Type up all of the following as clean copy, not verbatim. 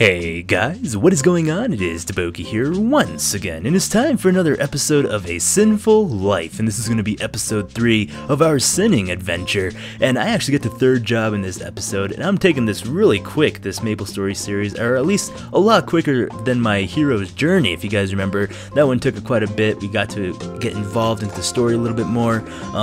Hey guys, what is going on? It is DaBoki here once again, and it's time for another episode of A Sinful Life, and this is going to be episode 3 of our sinning adventure, and I actually get the third job in this episode, and I'm taking this really quick, this MapleStory series, or at least a lot quicker than my hero's journey. If you guys remember, that one took quite a bit. We got to get involved into the story a little bit more.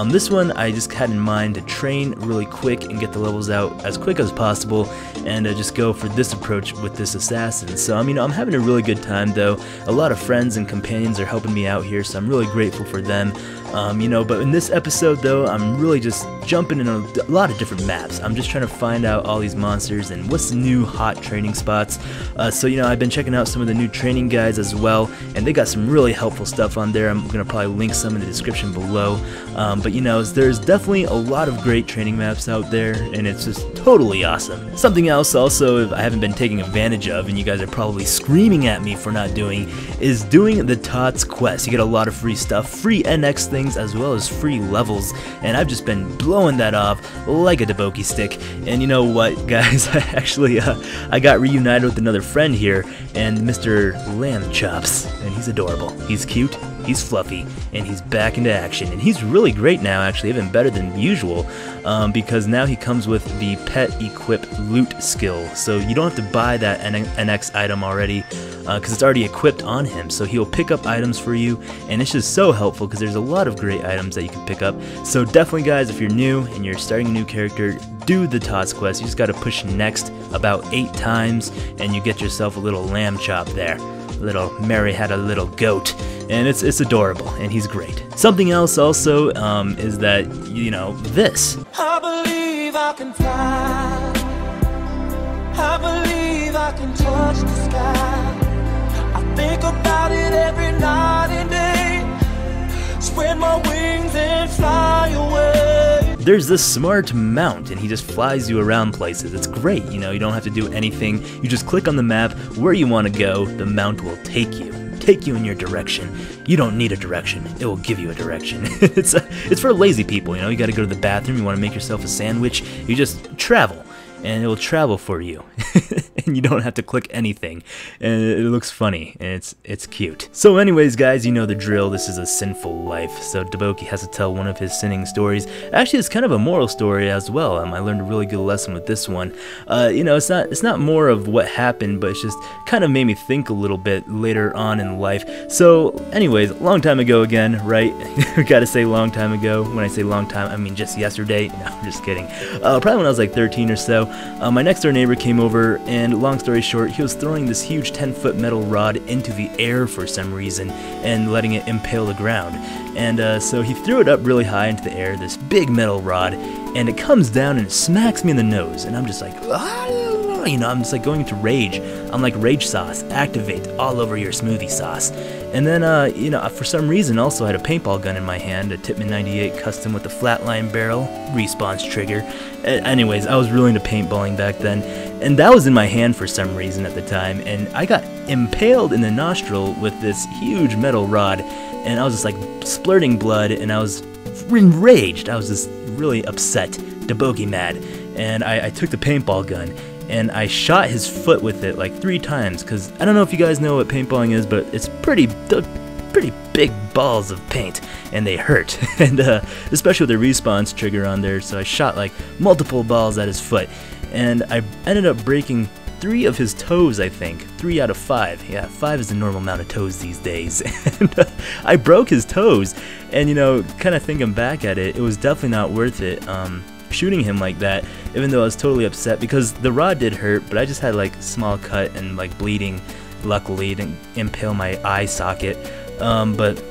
This one I just had in mind to train really quick and get the levels out as quick as possible, and just go for this approach with this assassin. So I'm having a really good time though. A lot of friends and companions are helping me out here, so I'm really grateful for them. But in this episode though, I'm really just jumping in a lot of different maps. I'm just trying to find out all these monsters and what's the new hot training spots. I've been checking out some of the new training guides as well, and they got some really helpful stuff on there. I'm gonna probably link some in the description below. There's definitely a lot of great training maps out there, and it's just totally awesome. Something else also I haven't been taking advantage of, and you guys are probably screaming at me for not doing, is doing the TOTS quest. You get a lot of free stuff, free NX things, as well as free levels, and I've just been blowing that off like a DaBoki stick. And you know what, guys, I got reunited with another friend here, and Mr. Lamb Chops, and he's adorable. He's cute, he's fluffy, and he's back into action, and he's really great now, actually, even better than usual, because now he comes with the pet equip loot skill, so you don't have to buy that NX item already, because it's already equipped on him. So he'll pick up items for you, and it's just so helpful because there's a lot of great items that you can pick up. So definitely, guys, if you're new and you're starting a new character, do the TOTS quest. You just got to push next about 8 times, and you get yourself a little lamb chop there. Little Mary had a little goat, and it's adorable, and he's great. Something else also is that, this. I believe I can fly. I believe I can touch the sky. I think about it every night and day. Spread my wings and fly away. There's this smart mount, and he just flies you around places. It's great, you don't have to do anything. You just click on the map where you want to go. The mount will take you in your direction. You don't need a direction, it will give you a direction. It's for lazy people, you got to go to the bathroom, you want to make yourself a sandwich, you just travel, and it will travel for you. And you don't have to click anything, and it looks funny, and it's cute. So anyways, guys, you know the drill. This is a sinful life, so DaBoki has to tell one of his sinning stories. Actually, it's kind of a moral story as well. I learned a really good lesson with this one. It's not more of what happened, but it's just kind of made me think a little bit later on in life. So anyways, long time ago again, right? We gotta say long time ago. When I say long time, I mean just yesterday. No, I'm just kidding. Probably when I was like 13 or so. My next door neighbor came over, and long story short, he was throwing this huge 10-foot metal rod into the air for some reason and letting it impale the ground. And so he threw it up really high into the air, this big metal rod, and it comes down and it smacks me in the nose, and I'm just like, I'm just like going into rage. I'm like, rage sauce, activate all over your smoothie sauce. And then, for some reason, also I had a paintball gun in my hand, a Tippmann 98 custom with a flatline barrel, response trigger. Anyways, I was really into paintballing back then, and that was in my hand for some reason at the time, and I got impaled in the nostril with this huge metal rod, and I was just like splurting blood, and I was enraged. I was just really upset, DaBoki mad, and I took the paintball gun, and I shot his foot with it like 3 times, because I don't know if you guys know what paintballing is, but it's pretty big balls of paint, and they hurt, and especially with the response trigger on there, so I shot like multiple balls at his foot, and I ended up breaking 3 of his toes, I think. 3 out of 5. Yeah, 5 is the normal amount of toes these days. And I broke his toes, and kind of thinking back at it, it was definitely not worth it. Shooting him like that, even though I was totally upset, because the rod did hurt, but I just had like small cut and like bleeding, luckily, didn't impale my eye socket, but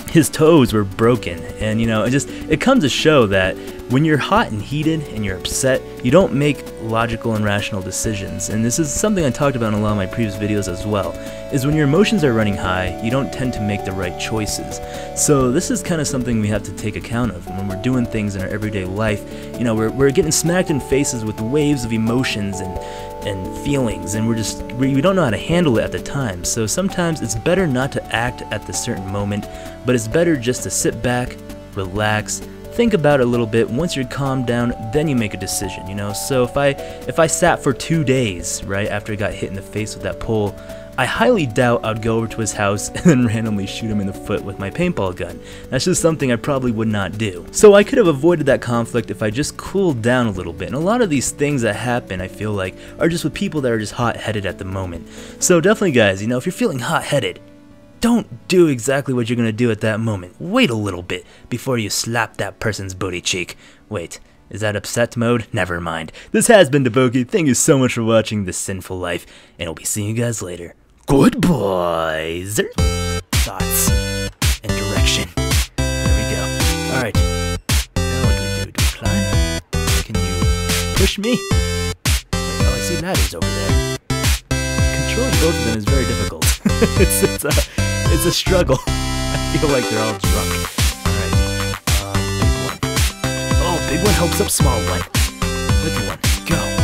his toes were broken, and it comes to show that when you're hot and heated and you're upset, you don't make logical and rational decisions. And this is something I talked about in a lot of my previous videos as well, is when your emotions are running high, you don't tend to make the right choices. So this is kind of something we have to take account of when we're doing things in our everyday life. We're getting smacked in faces with waves of emotions and feelings, and we don't know how to handle it at the time. So sometimes it's better not to act at the certain moment, but it's better just to sit back, relax, think about it a little bit. Once you're calmed down, then you make a decision, you know? So if I sat for 2 days, right, after I got hit in the face with that pole, I highly doubt I'd go over to his house and then randomly shoot him in the foot with my paintball gun. That's just something I probably would not do. So I could have avoided that conflict if I just cooled down a little bit. And a lot of these things that happen, I feel like, are just with people that are just hot-headed at the moment. So definitely, guys, you know, if you're feeling hot-headed, don't do exactly what you're gonna do at that moment. Wait a little bit before you slap that person's booty cheek. Wait. Is that upset mode? Never mind. This has been DaBoki. Thank you so much for watching The Sinful Life, and I'll be seeing you guys later. Goodbye. Thoughts and direction. There we go. Alright. Now what do? Do we climb? Can you push me? Wait, oh, I see ladders over there. Controlling both of them is very difficult. it's a struggle. I feel like they're all drunk. Alright. Big one. Oh, big one helps up small one. Little one. Go.